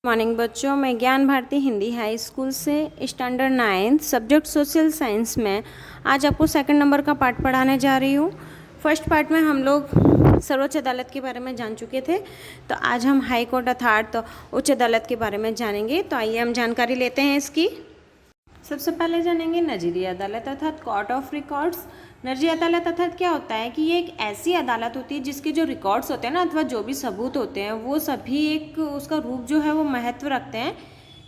Morning बच्चों, मैं ज्ञान भारती हिंदी हाई स्कूल से स्टैंडर्ड 9 सब्जेक्ट सोशल साइंस में आज आपको सेकंड नंबर का पार्ट पढ़ाने जा रही हूँ। फर्स्ट पार्ट में हम लोग सर्वोच्च अदालत के बारे में जान चुके थे, तो आज हम हाई कोर्ट अर्थात उच्च अदालत के बारे में जानेंगे। तो आइए हम जानकारी लेते हैं इसकी। सबसे पहले जानेंगे नजीरी अदालत अर्थात कोर्ट ऑफ रिकॉर्ड्स। नजीरी अदालत अर्थात क्या होता है कि ये एक ऐसी अदालत होती है जिसके जो रिकॉर्ड्स होते हैं ना, अथवा जो भी सबूत होते हैं, वो सभी एक उसका रूप जो है वो महत्व रखते हैं।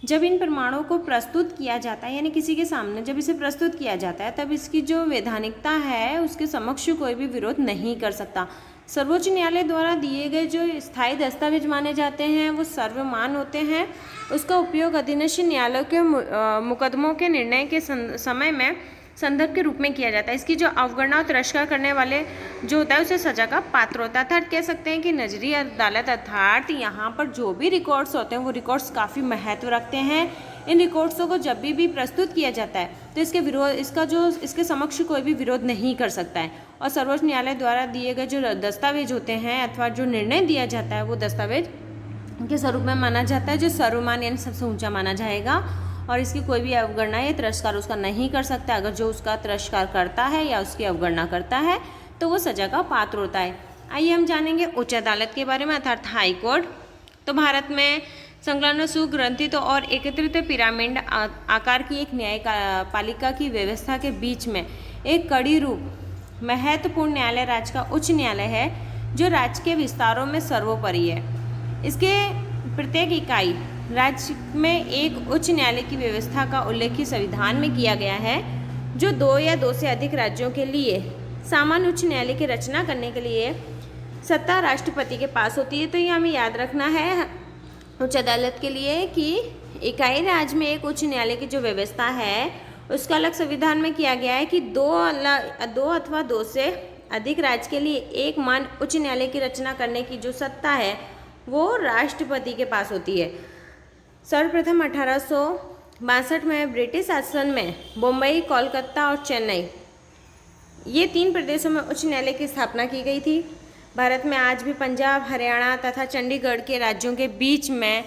जब इन प्रमाणों को प्रस्तुत किया जाता है, यानी किसी के सामने जब इसे प्रस्तुत किया जाता है, तब इसकी जो वैधानिकता है उसके समक्ष कोई भी विरोध नहीं कर सकता। सर्वोच्च न्यायालय द्वारा दिए गए जो स्थायी दस्तावेज माने जाते हैं वो सर्वमान्य होते हैं। उसका उपयोग अधीनस्थ न्यायालयों के मुकदमों के निर्णय के समय में संदर्भ के रूप में किया जाता है। इसकी जो अवगणना और तिरस्कार करने वाले जो होता है उसे सजा का पात्र होता है। अर्थात कह सकते हैं कि नजरी अदालत अर्थात यहाँ पर जो भी रिकॉर्ड्स होते हैं वो रिकॉर्ड्स काफ़ी महत्व रखते हैं। इन रिकॉर्ड्सों को जब भी प्रस्तुत किया जाता है तो इसके समक्ष कोई भी विरोध नहीं कर सकता है। और सर्वोच्च न्यायालय द्वारा दिए गए जो दस्तावेज होते हैं अथवा जो निर्णय दिया जाता है वो दस्तावेज के स्वरूप में माना जाता है, जो सर्वमान्य यानी सबसे ऊंचा माना जाएगा। और इसकी कोई भी अवगणना या तिरस्कार उसका नहीं कर सकता। अगर जो उसका तिरस्कार करता है या उसकी अवगणना करता है तो वो सजा का पात्र होता है। आइए हम जानेंगे उच्च अदालत के बारे में अर्थात हाई कोर्ट। तो भारत में संलग्न सुग्रंथित और एकत्रित पिरामिड आकार की एक न्यायपालिका की व्यवस्था के बीच में एक कड़ी रूप महत्वपूर्ण न्यायालय राज्य का उच्च न्यायालय है, जो राज्य के विस्तारों में सर्वोपरि है। इसके प्रत्येक इकाई राज्य में एक उच्च न्यायालय की व्यवस्था का उल्लेख संविधान में किया गया है, जो 2 या 2 से अधिक राज्यों के लिए सामान्य उच्च न्यायालय की रचना करने के लिए सत्ता राष्ट्रपति के पास होती है। तो ये हमें याद रखना है उच्च अदालत के लिए कि इकाई राज्य में एक उच्च न्यायालय की जो व्यवस्था है उसका अलग संविधान में किया गया है कि 2 अथवा 2 से अधिक राज्य के लिए एक मान उच्च न्यायालय की रचना करने की जो सत्ता है वो राष्ट्रपति के पास होती है। सर्वप्रथम 1862 में ब्रिटिश शासन में बम्बई, कोलकाता और चेन्नई ये 3 प्रदेशों में उच्च न्यायालय की स्थापना की गई थी। भारत में आज भी पंजाब, हरियाणा तथा चंडीगढ़ के राज्यों के बीच में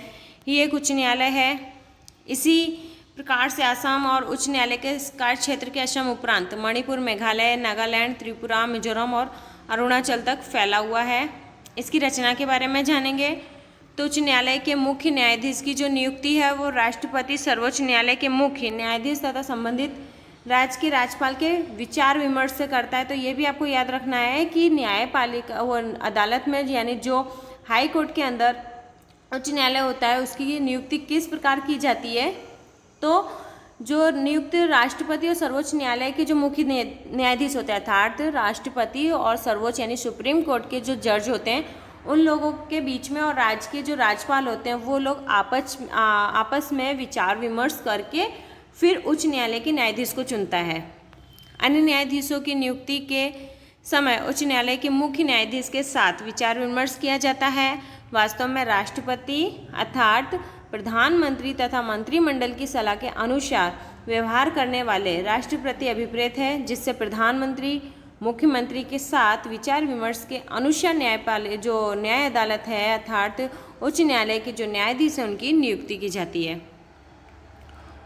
ही एक उच्च न्यायालय है। इसी प्रकार से असम और उच्च न्यायालय के कार्य क्षेत्र के असम उपरांत मणिपुर, मेघालय, नागालैंड, त्रिपुरा, मिजोरम और अरुणाचल तक फैला हुआ है। इसकी रचना के बारे में जानेंगे। तो उच्च न्यायालय के मुख्य न्यायाधीश की जो नियुक्ति है वो राष्ट्रपति सर्वोच्च न्यायालय के मुख्य न्यायाधीश तथा संबंधित राज्य के राज्यपाल के विचार विमर्श से करता है। तो ये भी आपको याद रखना है कि न्यायपालिका वो अदालत में यानी जो हाई कोर्ट के अंदर उच्च न्यायालय होता है उसकी नियुक्ति किस प्रकार की जाती है। तो जो नियुक्त राष्ट्रपति और सर्वोच्च न्यायालय के जो मुख्य न्यायाधीश होते हैं अर्थात राष्ट्रपति और सर्वोच्च यानी सुप्रीम कोर्ट के जो जज होते हैं उन लोगों के बीच में और राज्य के जो राज्यपाल होते हैं वो लोग आपस में विचार विमर्श करके फिर उच्च न्यायालय के न्यायाधीश को चुनता है। अन्य न्यायाधीशों की नियुक्ति के समय उच्च न्यायालय के मुख्य न्यायाधीश के साथ विचार विमर्श किया जाता है। वास्तव में राष्ट्रपति अर्थात प्रधानमंत्री तथा मंत्रिमंडल की सलाह के अनुसार व्यवहार करने वाले राष्ट्रपति अभिप्रेत है, जिससे प्रधानमंत्री मुख्यमंत्री के साथ विचार विमर्श के अनुसार न्याय अदालत है अर्थात उच्च न्यायालय के जो न्यायाधीश हैं उनकी नियुक्ति की जाती है।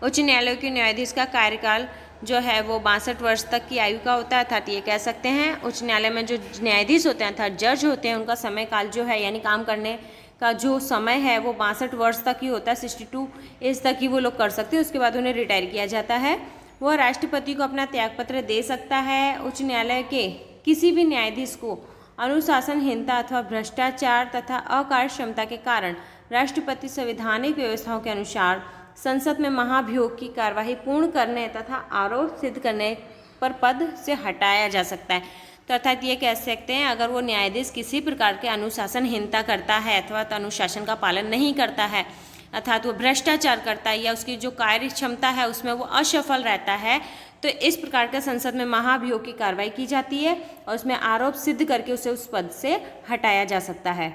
उच्च न्यायालय के न्यायाधीश का कार्यकाल जो है वो 62 वर्ष तक की आयु का होता है। अर्थात ये कह सकते हैं उच्च न्यायालय में जो न्यायाधीश होते हैं अर्थात जज होते हैं उनका समय काल जो है यानी काम करने का जो समय है वो 62 वर्ष तक ही होता है। 62 एज तक ही वो लोग कर सकते हैं, उसके बाद उन्हें रिटायर किया जाता है। वह राष्ट्रपति को अपना त्यागपत्र दे सकता है। उच्च न्यायालय के किसी भी न्यायाधीश को अनुशासनहीनता अथवा भ्रष्टाचार तथा अकार्यक्षमता के कारण राष्ट्रपति संवैधानिक व्यवस्थाओं के अनुसार संसद में महाभियोग की कार्यवाही पूर्ण करने तथा आरोप सिद्ध करने पर पद से हटाया जा सकता है। तो अर्थात ये कह सकते हैं अगर वो न्यायाधीश किसी प्रकार के अनुशासनहीनता करता है अथवा अनुशासन का पालन नहीं करता है अर्थात वो भ्रष्टाचार करता है या उसकी जो कार्य क्षमता है उसमें वो असफल रहता है, तो इस प्रकार का संसद में महाभियोग की कार्रवाई की जाती है और उसमें आरोप सिद्ध करके उसे उस पद से हटाया जा सकता है।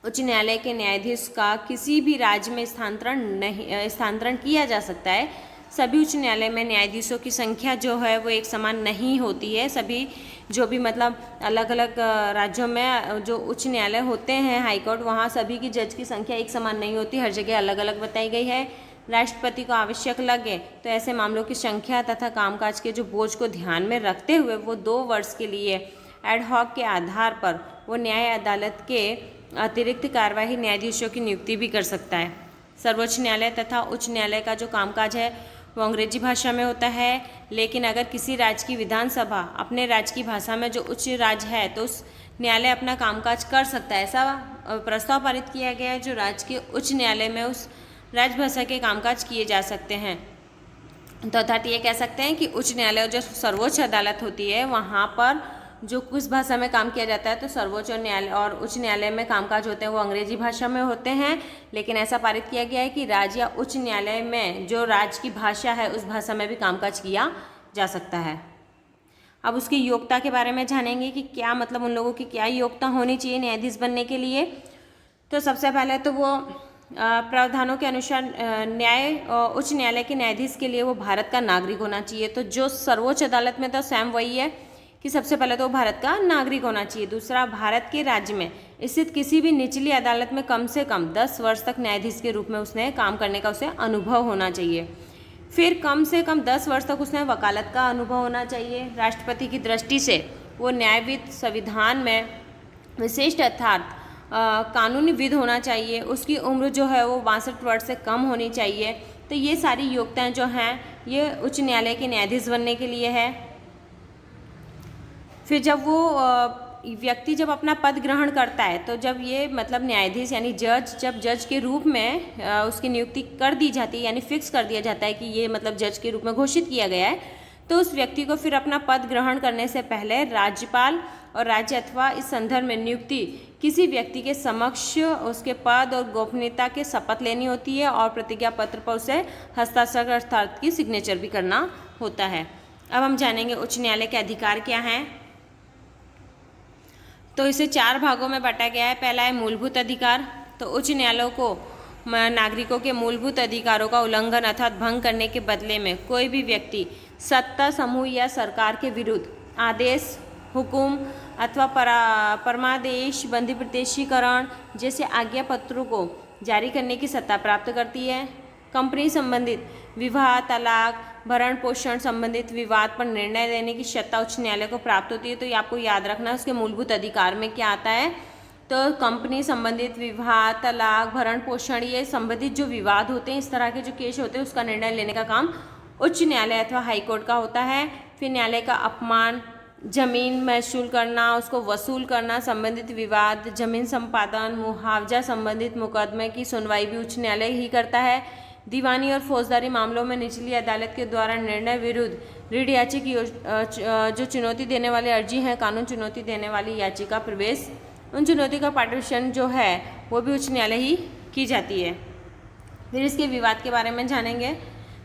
उच्च न्यायालय के न्यायाधीश का किसी भी राज्य में स्थानांतरण किया जा सकता है। सभी उच्च न्यायालय में न्यायाधीशों की संख्या जो है वो एक समान नहीं होती है। सभी जो भी मतलब अलग अलग राज्यों में जो उच्च न्यायालय होते हैं, हाई कोर्ट, वहाँ सभी की जज की संख्या एक समान नहीं होती, हर जगह अलग अलग बताई गई है। राष्ट्रपति को आवश्यक लगे तो ऐसे मामलों की संख्या तथा कामकाज के जो बोझ को ध्यान में रखते हुए वो 2 वर्ष के लिए एड हॉक के आधार पर वो न्याय अदालत के अतिरिक्त कार्यवाही न्यायाधीशों की नियुक्ति भी कर सकता है। सर्वोच्च न्यायालय तथा उच्च न्यायालय का जो कामकाज है वो अंग्रेजी भाषा में होता है, लेकिन अगर किसी राज्य की विधानसभा अपने राज्य की भाषा में जो उच्च राज्य है तो उस न्यायालय अपना कामकाज कर सकता है। ऐसा प्रस्ताव पारित किया गया है जो राज्य के उच्च न्यायालय में उस राजभाषा के कामकाज किए जा सकते हैं। तो अर्थात ये कह सकते हैं कि उच्च न्यायालय जो सर्वोच्च अदालत होती है वहाँ पर जो कुछ भाषा में काम किया जाता है, तो सर्वोच्च न्यायालय और उच्च न्यायालय में कामकाज होते हैं वो अंग्रेजी भाषा में होते हैं, लेकिन ऐसा पारित किया गया है कि राज्य या उच्च न्यायालय में जो राज्य की भाषा है उस भाषा में भी कामकाज किया जा सकता है। अब उसकी योग्यता के बारे में जानेंगे कि क्या मतलब उन लोगों की क्या योग्यता होनी चाहिए न्यायाधीश बनने के लिए। तो सबसे पहले तो वो प्रावधानों के अनुसार उच्च न्यायालय के न्यायाधीश के लिए वो भारत का नागरिक होना चाहिए। तो जो सर्वोच्च अदालत में तो स्वयं वही है कि सबसे पहले तो भारत का नागरिक होना चाहिए। दूसरा, भारत के राज्य में स्थित किसी भी निचली अदालत में कम से कम 10 वर्ष तक न्यायाधीश के रूप में उसने काम करने का उसे अनुभव होना चाहिए। फिर कम से कम 10 वर्ष तक उसने वकालत का अनुभव होना चाहिए। राष्ट्रपति की दृष्टि से वो न्यायविद, संविधान में विशिष्ट अर्थात कानूनीविद होना चाहिए। उसकी उम्र जो है वो 62 वर्ष से कम होनी चाहिए। तो ये सारी योग्यताएं जो हैं ये उच्च न्यायालय के न्यायाधीश बनने के लिए है। फिर जब वो व्यक्ति जब अपना पद ग्रहण करता है तो जब ये मतलब न्यायाधीश यानी जज, जब जज के रूप में उसकी नियुक्ति कर दी जाती है यानी फिक्स कर दिया जाता है कि ये मतलब जज के रूप में घोषित किया गया है, तो उस व्यक्ति को फिर अपना पद ग्रहण करने से पहले राज्यपाल और राज्य अथवा इस संदर्भ में नियुक्ति किसी व्यक्ति के समक्ष उसके पद और गोपनीयता के शपथ लेनी होती है और प्रतिज्ञा पत्र पर उसे हस्ताक्षर अर्थात की सिग्नेचर भी करना होता है। अब हम जानेंगे उच्च न्यायालय के अधिकार क्या हैं। तो इसे 4 भागों में बांटा गया है। पहला है मूलभूत अधिकार। तो उच्च न्यायालयों को नागरिकों के मूलभूत अधिकारों का उल्लंघन अर्थात भंग करने के बदले में कोई भी व्यक्ति सत्ता समूह या सरकार के विरुद्ध आदेश, हुकुम अथवा परमादेश, बंदी प्रदेशीकरण जैसे आज्ञा पत्रों को जारी करने की सत्ता प्राप्त करती है। कंपनी संबंधित विवाह, तलाक, भरण पोषण संबंधित विवाद पर निर्णय लेने की सत्ता उच्च न्यायालय को प्राप्त होती है। तो ये आपको याद रखना है उसके मूलभूत अधिकार में क्या आता है। तो कंपनी संबंधित विवाह, तलाक, भरण पोषण ये संबंधित जो विवाद होते हैं, इस तरह के जो केस होते हैं उसका निर्णय लेने का काम उच्च न्यायालय अथवा हाईकोर्ट का होता है। फिर न्यायालय का अपमान, जमीन महसूल करना, उसको वसूल करना, संबंधित विवाद, जमीन संपादन, मुआवजा संबंधित मुकदमे की सुनवाई भी उच्च न्यायालय ही करता है। दीवानी और फौजदारी मामलों में निचली अदालत के द्वारा निर्णय विरुद्ध रीढ़ याचिका जो चुनौती देने वाली अर्जी है, कानून चुनौती देने वाली याचिका प्रवेश, उन चुनौती का पार्टीशन जो है वो भी उच्च न्यायालय ही की जाती है। फिर इसके विवाद के बारे में जानेंगे।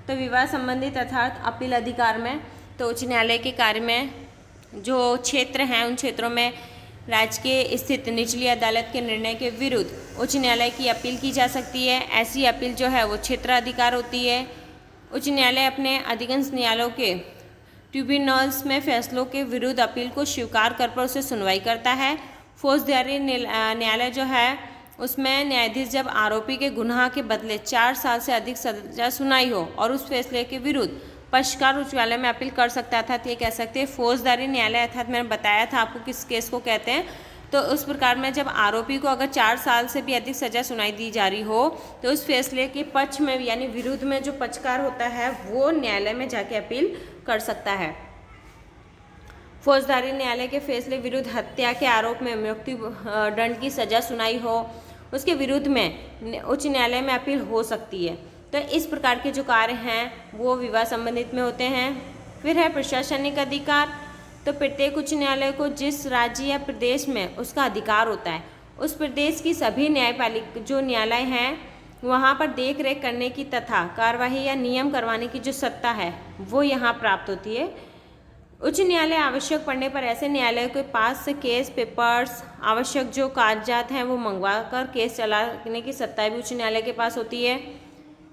तो विवाद संबंधित अर्थात अपील अधिकार में तो उच्च न्यायालय के कार्य में जो क्षेत्र हैं उन क्षेत्रों में राज्य के स्थित निचली अदालत के निर्णय के विरुद्ध उच्च न्यायालय की अपील की जा सकती है। ऐसी अपील जो है वो क्षेत्राधिकार होती है। उच्च न्यायालय अपने अधिकांश न्यायालयों के ट्रिब्यूनल्स में फैसलों के विरुद्ध अपील को स्वीकार कर पर उसे सुनवाई करता है। फौजदारी न्यायालय जो है उसमें न्यायाधीश जब आरोपी के गुनाह के बदले 4 साल से अधिक सजा सुनाई हो और उस फैसले के विरुद्ध पक्षकार उच्च न्यायालय में अपील कर सकता है। अर्थात ये कह सकते हैं फौजदारी न्यायालय अर्थात मैंने बताया था आपको किस केस को कहते हैं। तो उस प्रकार में जब आरोपी को अगर 4 साल से भी अधिक सजा सुनाई दी जा रही हो तो उस फैसले के पक्ष में यानी विरुद्ध में जो पक्षकार होता है वो न्यायालय में जाके अपील कर सकता है। फौजदारी न्यायालय के फैसले विरुद्ध हत्या के आरोप में मृत्यु दंड की सजा सुनाई हो उसके विरुद्ध में उच्च न्यायालय में अपील हो सकती है। तो इस प्रकार के जो कार्य हैं वो विवाद संबंधित में होते हैं। फिर है प्रशासनिक अधिकार। तो प्रत्येक उच्च न्यायालय को जिस राज्य या प्रदेश में उसका अधिकार होता है उस प्रदेश की सभी न्यायपालिका जो न्यायालय हैं वहाँ पर देख रेख करने की तथा कार्यवाही या नियम करवाने की जो सत्ता है वो यहाँ प्राप्त होती है। उच्च न्यायालय आवश्यक पड़ने पर ऐसे न्यायालय के पास से केस पेपर्स, आवश्यक जो कागजात हैं वो मंगवा कर केस चलाने की सत्ता भी उच्च न्यायालय के पास होती है।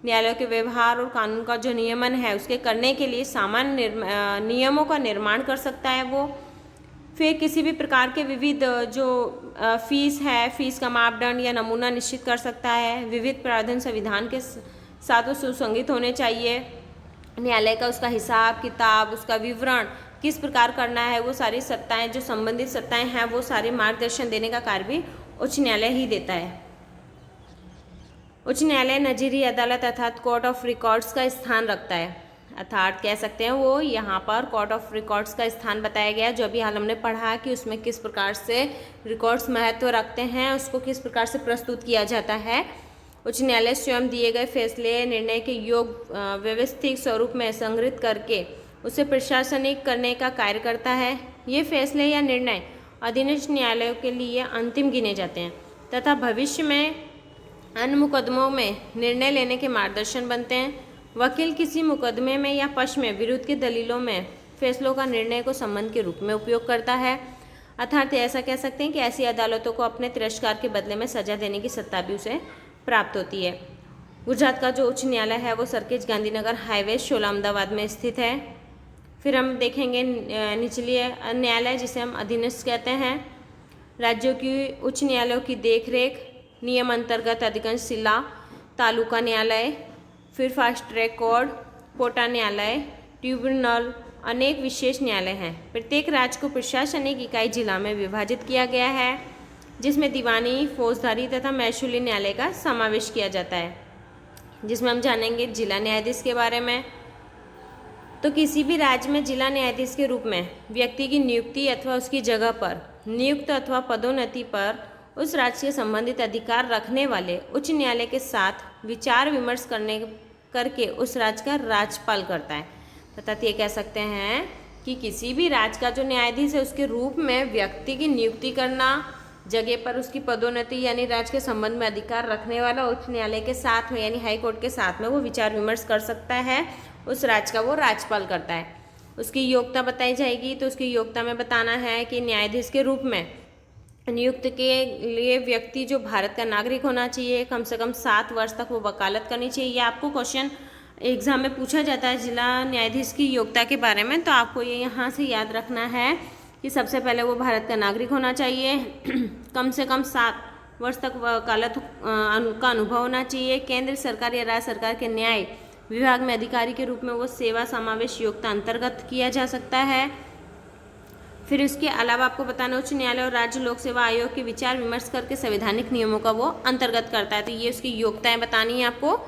न्यायालयों के व्यवहार और कानून का जो नियमन है उसके करने के लिए सामान्य नियमों का निर्माण कर सकता है वो। फिर किसी भी प्रकार के विविध जो फीस है, फीस का मापदंड या नमूना निश्चित कर सकता है। विविध प्रावधान संविधान के साथ वो सुसंगत होने चाहिए। न्यायालय का उसका हिसाब किताब, उसका विवरण किस प्रकार करना है, वो सारी सत्ताएं, जो संबंधित सत्ताएं हैं, वो सारी मार्गदर्शन देने का कार्य भी उच्च न्यायालय ही देता है। उच्च न्यायालय नजीरी अदालत अर्थात कोर्ट ऑफ रिकॉर्ड्स का स्थान रखता है, अर्थात कह सकते हैं वो यहाँ पर कोर्ट ऑफ रिकॉर्ड्स का स्थान बताया गया। जो अभी हाल हमने पढ़ा कि उसमें किस प्रकार से रिकॉर्ड्स महत्व रखते हैं, उसको किस प्रकार से प्रस्तुत किया जाता है। उच्च न्यायालय स्वयं दिए गए फैसले निर्णय के योग व्यवस्थित स्वरूप में संग्रहित करके उसे प्रशासनिक करने का कार्य करता है। ये फैसले या निर्णय अधीनस्थ न्यायालयों के लिए अंतिम गिने जाते हैं तथा भविष्य में अन्य मुकदमों में निर्णय लेने के मार्गदर्शन बनते हैं। वकील किसी मुकदमे में या पक्ष में विरुद्ध के दलीलों में फैसलों का निर्णय को संबंध के रूप में उपयोग करता है, अर्थात ऐसा कह सकते हैं कि ऐसी अदालतों को अपने तिरस्कार के बदले में सजा देने की सत्ता भी उसे प्राप्त होती है। गुजरात का जो उच्च न्यायालय है वो सरखेज गांधीनगर हाईवे 16 अहमदाबाद में स्थित है। फिर हम देखेंगे निचले न्यायालय जिसे हम अधीनस्थ कहते हैं। राज्यों की उच्च न्यायालयों की देखरेख नियम अंतर्गत अधिकांश जिला तालुका न्यायालय, फिर फास्ट ट्रैक कोर्ट, कोटा न्यायालय, ट्रिब्यूनल, अनेक विशेष न्यायालय हैं। प्रत्येक राज्य को प्रशासनिक इकाई जिला में विभाजित किया गया है, जिसमें दीवानी, फौजदारी तथा महसूली न्यायालय का समावेश किया जाता है, जिसमें हम जानेंगे जिला न्यायाधीश के बारे में। तो किसी भी राज्य में जिला न्यायाधीश के रूप में व्यक्ति की नियुक्ति अथवा उसकी जगह पर नियुक्त अथवा पदोन्नति पर उस राज्य के संबंधित अधिकार रखने वाले उच्च न्यायालय के साथ विचार विमर्श करके उस राज्य का राज्यपाल करता है। तथा ये कह सकते हैं कि किसी भी राज्य का जो न्यायाधीश है उसके रूप में व्यक्ति की नियुक्ति करना, जगह पर उसकी पदोन्नति यानी राज्य के संबंध में अधिकार रखने वाला उच्च न्यायालय के साथ में यानी हाई कोर्ट के साथ में वो विचार विमर्श कर सकता है। उस राज्य का वो राज्यपाल करता है। उसकी योग्यता बताई जाएगी, तो उसकी योग्यता में बताना है कि न्यायाधीश के रूप में नियुक्त के लिए व्यक्ति जो भारत का नागरिक होना चाहिए, कम से कम 7 वर्ष तक वो वकालत करनी चाहिए। ये आपको क्वेश्चन एग्जाम में पूछा जाता है जिला न्यायाधीश की योग्यता के बारे में, तो आपको ये यहाँ से याद रखना है कि सबसे पहले वो भारत का नागरिक होना चाहिए, कम से कम 7 वर्ष तक वकालत का अनुभव होना चाहिए, केंद्र सरकार या राज्य सरकार के न्याय विभाग में अधिकारी के रूप में वो सेवा समावेश योग्यता अंतर्गत किया जा सकता है। फिर इसके अलावा आपको बताना उच्च न्यायालय और राज्य लोक सेवा आयोग के विचार विमर्श करके संवैधानिक नियमों का वो अंतर्गत करता है। तो ये उसकी योग्यताएं बतानी है आपको।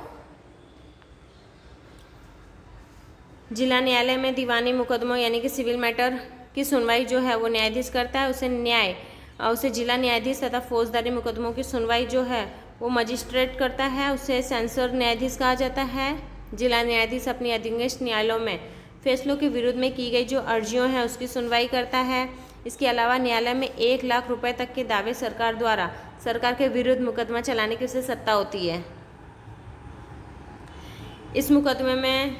जिला न्यायालय में दीवानी मुकदमों यानी कि सिविल मैटर की सुनवाई जो है वो न्यायाधीश करता है, उसे जिला न्यायाधीश तथा फौजदारी मुकदमों की सुनवाई जो है वो मजिस्ट्रेट करता है, उसे सेंसर न्यायाधीश कहा जाता है। जिला न्यायाधीश अपनी अधीनस्थ न्यायालयों में फैसलों के विरुद्ध में की गई जो अर्जियों हैं उसकी सुनवाई करता है। इसके अलावा न्यायालय में 1 लाख रुपए तक के दावे सरकार द्वारा सरकार के विरुद्ध मुकदमा चलाने की उसे सत्ता होती है। इस मुकदमे में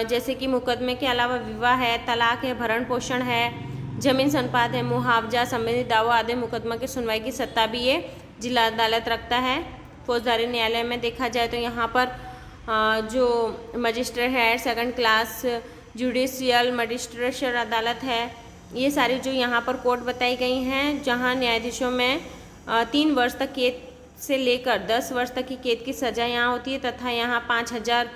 जैसे कि मुकदमे के अलावा विवाह है, तलाक है, भरण पोषण है, जमीन संपाद है, मुआवजा संबंधित दावा आदि मुकदमा की सुनवाई की सत्ता भी ये जिला अदालत रखता है। फौजदारी न्यायालय में देखा जाए तो यहाँ पर जो मजिस्ट्रेट है, सेकंड क्लास जुडिशियल मजिस्ट्रेशन अदालत है, ये सारी जो यहाँ पर कोर्ट बताई गई हैं, जहाँ न्यायाधीशों में 3 वर्ष तक कैद से लेकर 10 वर्ष तक की कैद की सज़ा यहाँ होती है तथा यहाँ 5,000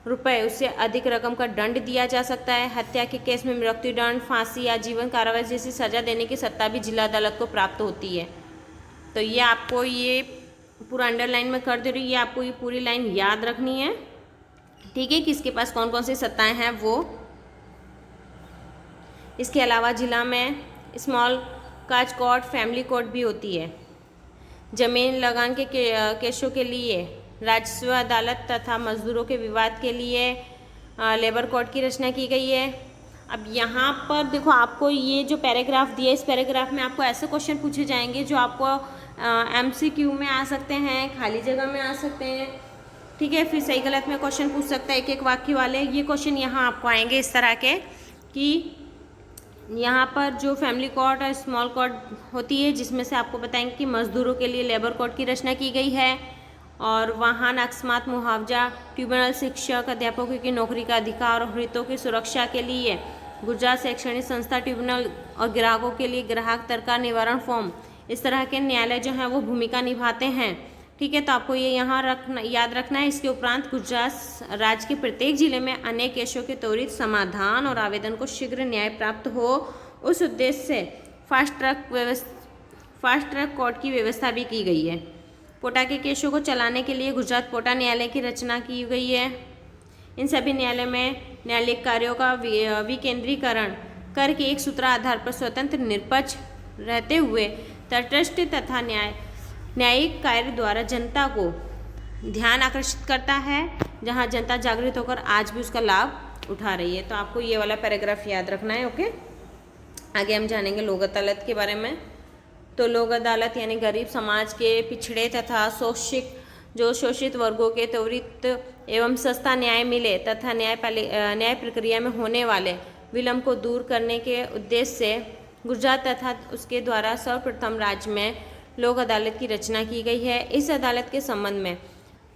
रुपये उससे अधिक रकम का दंड दिया जा सकता है। हत्या के केस में मृत्युदंड, फांसी या जीवन कारावास जैसी सज़ा देने की सत्ता भी जिला अदालत को प्राप्त होती है। तो ये आपको ये पूरा अंडरलाइन में कर दे रही है, ये आपको ये पूरी लाइन याद रखनी है, ठीक है, किसके पास कौन कौन सी सत्ताएं हैं वो। इसके अलावा जिला में स्मॉल काज कोर्ट, फैमिली कोर्ट भी होती है। जमीन लगान के केसों के लिए राजस्व अदालत तथा मजदूरों के विवाद के लिए लेबर कोर्ट की रचना की गई है। अब यहाँ पर देखो आपको ये जो पैराग्राफ दिया है, इस पैराग्राफ में आपको ऐसे क्वेश्चन पूछे जाएंगे जो आपको MCQ में आ सकते हैं, खाली जगह में आ सकते हैं, ठीक है। फिर सही गलत में क्वेश्चन पूछ सकता है, एक एक वाक्य वाले। ये क्वेश्चन यहाँ आपको आएंगे इस तरह के कि यहाँ पर जो फैमिली कोर्ट और स्मॉल कोर्ट होती है, जिसमें से आपको बताएंगे कि मजदूरों के लिए लेबर कोर्ट की रचना की गई है, और वाहन अकस्मात मुआवजा, ट्रिब्यूनल शिक्षक अध्यापकों की नौकरी का अधिकार और हितों की सुरक्षा के लिए गुजरात शैक्षणिक संस्था ट्रिब्यूनल और ग्राहकों के लिए ग्राहक तकरार निवारण फॉर्म, इस तरह के न्यायालय जो हैं वो भूमिका निभाते हैं। ठीक है, तो आपको ये यहाँ याद रखना है। इसके उपरांत गुजरात राज्य के प्रत्येक जिले में अनेक केसों के त्वरित समाधान और आवेदन को शीघ्र न्याय प्राप्त हो, उस उद्देश्य से फास्ट ट्रैक कोर्ट की व्यवस्था भी की गई है। पोटा के केसों को चलाने के लिए गुजरात पोटा न्यायालय की रचना की गई है। इन सभी न्यायालय में न्यायालयिक कार्यों का विकेंद्रीकरण करके एक सूत्र आधार पर स्वतंत्र निष्पक्ष रहते हुए तटस्थ तथा न्यायिक कार्य द्वारा जनता को ध्यान आकर्षित करता है, जहां जनता जागृत होकर आज भी उसका लाभ उठा रही है। तो आपको ये वाला पैराग्राफ याद रखना है। ओके, आगे हम जानेंगे लोक अदालत के बारे में। तो लोक अदालत यानी गरीब समाज के पिछड़े तथा शोषित वर्गों के त्वरित एवं सस्ता न्याय मिले तथा न्याय प्रक्रिया में होने वाले विलंब को दूर करने के उद्देश्य से गुजरात तथा उसके द्वारा सर्वप्रथम राज्य में लोक अदालत की रचना की गई है। इस अदालत के संबंध में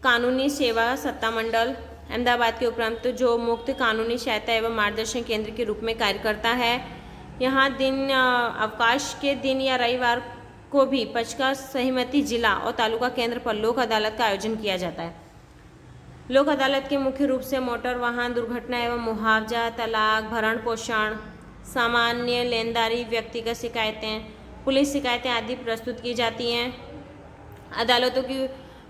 कानूनी सेवा सत्ता मंडल अहमदाबाद के उपरांत जो मुक्त कानूनी सहायता एवं मार्गदर्शन केंद्र के रूप में कार्य करता है। यहाँ दिन अवकाश के दिन या रविवार को भी पचका सहमति जिला और तालुका केंद्र पर लोक अदालत का आयोजन किया जाता है। लोक अदालत के मुख्य रूप से मोटर वाहन दुर्घटना एवं मुआवजा, तलाक, भरण पोषण, सामान्य लेनदारी, व्यक्तिगत शिकायतें, पुलिस शिकायतें आदि प्रस्तुत की जाती हैं। अदालतों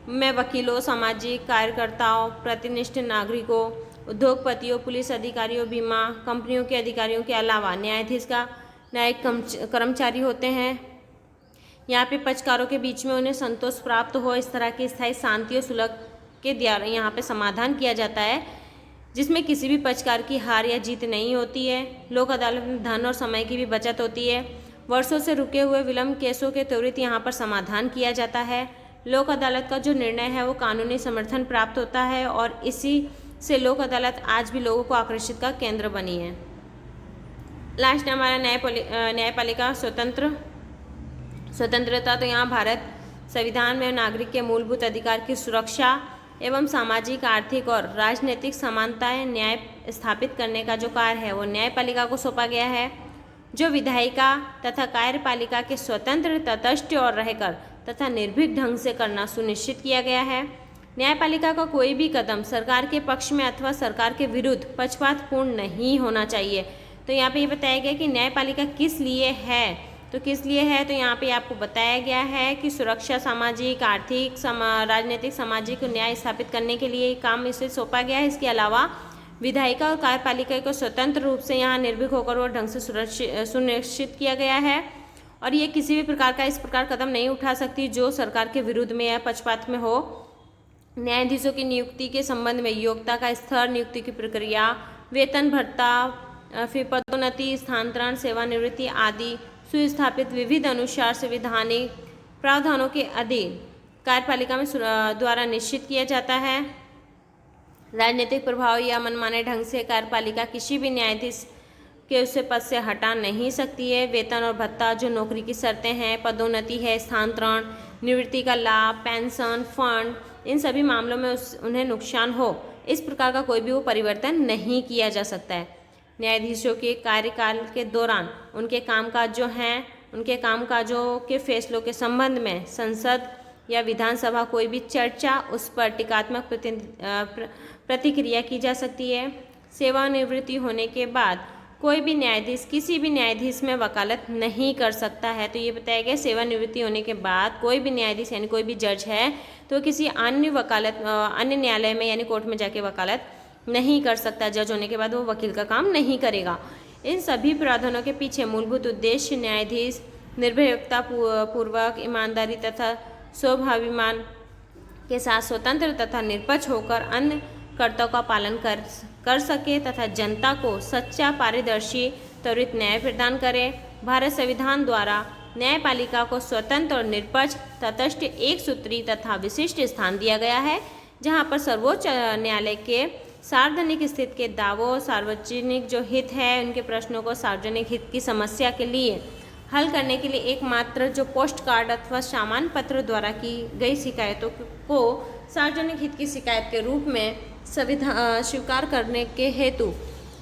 में वकीलों, सामाजिक कार्यकर्ताओं, प्रतिनिष्ठ नागरिकों, उद्योगपतियों, पुलिस अधिकारियों, बीमा कंपनियों के अधिकारियों के अलावा न्यायाधीश का न्यायिक कर्मचारी होते हैं। यहाँ पे पक्षकारों के बीच में उन्हें संतोष प्राप्त हो, इस तरह की स्थायी शांति और सुलह के द्वारा यहाँ पे समाधान किया जाता है, जिसमें किसी भी पक्षकार की हार या जीत नहीं होती है। लोक अदालत में धन और समय की भी बचत होती है। वर्षों से रुके हुए विलंब केसों के त्वरित यहाँ पर समाधान किया जाता है। लोक अदालत का जो निर्णय है वो कानूनी समर्थन प्राप्त होता है और इसी से लोक अदालत आज भी लोगों को आकर्षित का केंद्र बनी है। लास्ट हमारा न्यायपालिका स्वतंत्रता। तो यहाँ भारत संविधान में नागरिक के मूलभूत अधिकार की सुरक्षा एवं सामाजिक, आर्थिक और राजनीतिक समानताएं न्याय स्थापित करने का जो कार्य है वो न्यायपालिका को सौंपा गया है, जो विधायिका तथा कार्यपालिका के स्वतंत्र, तटस्थ और रहकर तथा निर्भीक ढंग से करना सुनिश्चित किया गया है। न्यायपालिका का कोई भी कदम सरकार के पक्ष में अथवा सरकार के विरुद्ध पक्षपातपूर्ण नहीं होना चाहिए। तो यहाँ पे ये बताया गया कि न्यायपालिका किस लिए है, तो यहाँ पे आपको बताया गया है कि सुरक्षा, सामाजिक, आर्थिक, राजनीतिक, सामाजिक न्याय स्थापित करने के लिए काम इसे सौंपा गया है। इसके अलावा विधायिका और कार्यपालिका को स्वतंत्र रूप से यहाँ निर्भीक होकर और ढंग से सुनिश्चित किया गया है और ये किसी भी प्रकार का इस प्रकार कदम नहीं उठा सकती जो सरकार के विरुद्ध में या पक्षपात में हो। न्यायाधीशों की नियुक्ति के संबंध में योग्यता का स्तर, नियुक्ति की प्रक्रिया, वेतन भत्ता, फिर पदोन्नति, स्थानांतरण, सेवानिवृत्ति आदि सुस्थापित विविध अनुसार संवैधानिक प्रावधानों के अधीन कार्यपालिका में द्वारा निश्चित किया जाता है। राजनीतिक प्रभाव या मनमाने ढंग से कार्यपालिका किसी भी न्यायाधीश के उसे पद से हटा नहीं सकती है। वेतन और भत्ता, जो नौकरी की शर्तें हैं, पदोन्नति है, स्थानांतरण, निवृत्ति का लाभ, पेंशन, फंड, इन सभी मामलों में उन्हें नुकसान हो, इस प्रकार का कोई भी वो परिवर्तन नहीं किया जा सकता है। न्यायाधीशों के कार्यकाल के दौरान उनके कामकाजों के फैसलों के संबंध में संसद या विधानसभा कोई भी चर्चा, उस पर टीकात्मक प्रतिक्रिया की जा सकती है। सेवानिवृत्ति होने के बाद कोई भी न्यायाधीश किसी भी न्यायाधीश में वकालत नहीं कर सकता है। तो ये बताया गया सेवानिवृत्ति होने के बाद कोई भी न्यायाधीश यानी कोई भी जज है तो किसी अन्य न्यायालय में यानी कोर्ट में जाके वकालत नहीं कर सकता। जज होने के बाद वो वकील का काम नहीं करेगा। इन सभी प्रावधानों के पीछे मूलभूत उद्देश्य न्यायाधीश निर्भयता पूर्वक, ईमानदारी तथा स्वाभिमान के साथ स्वतंत्र तथा निष्पक्ष होकर अन्य कर्तव्यों का पालन कर सके तथा जनता को सच्चा, पारदर्शी, त्वरित न्याय प्रदान करे। भारत संविधान द्वारा न्यायपालिका को स्वतंत्र और निष्पक्ष, तटस्थ, एक सूत्री तथा विशिष्ट स्थान दिया गया है, जहां पर सर्वोच्च न्यायालय के सार्वजनिक स्थित के दावों, सार्वजनिक जो हित है उनके प्रश्नों को सार्वजनिक हित की समस्या के लिए हल करने के लिए एकमात्र जो पोस्ट कार्ड अथवा सामान्य पत्र द्वारा की गई शिकायतों को सार्वजनिक हित की शिकायत के रूप में स्वीकार करने के हेतु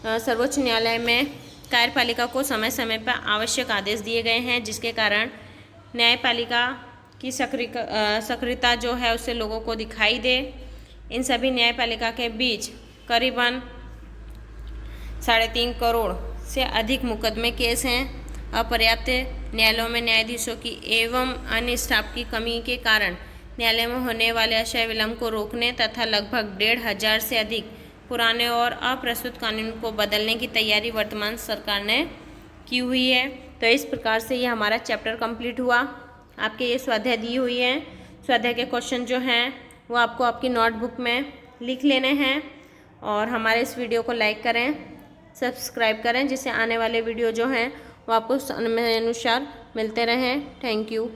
सर्वोच्च न्यायालय में कार्यपालिका को समय समय पर आवश्यक आदेश दिए गए हैं, जिसके कारण न्यायपालिका की सक्रियता जो है उससे लोगों को दिखाई दे। इन सभी न्यायपालिका के बीच करीबन 3.5 करोड़ से अधिक मुकदमे केस हैं। अपर्याप्त न्यायालयों में न्यायाधीशों की एवं अन्य स्टाफ की कमी के कारण न्यायालय में होने वाले अक्षय विलंब को रोकने तथा लगभग 1,500 से अधिक पुराने और अप्रस्तुत कानून को बदलने की तैयारी वर्तमान सरकार ने की हुई है। तो इस प्रकार से ये हमारा चैप्टर कंप्लीट हुआ। आपके ये स्वाध्याय दी हुई है। स्वाध्याय के क्वेश्चन जो हैं वो आपको आपकी नोटबुक में लिख लेने हैं और हमारे इस वीडियो को लाइक करें, सब्सक्राइब करें, जिससे आने वाले वीडियो जो हैं वो आपको समय अनुसार मिलते रहें। Thank you.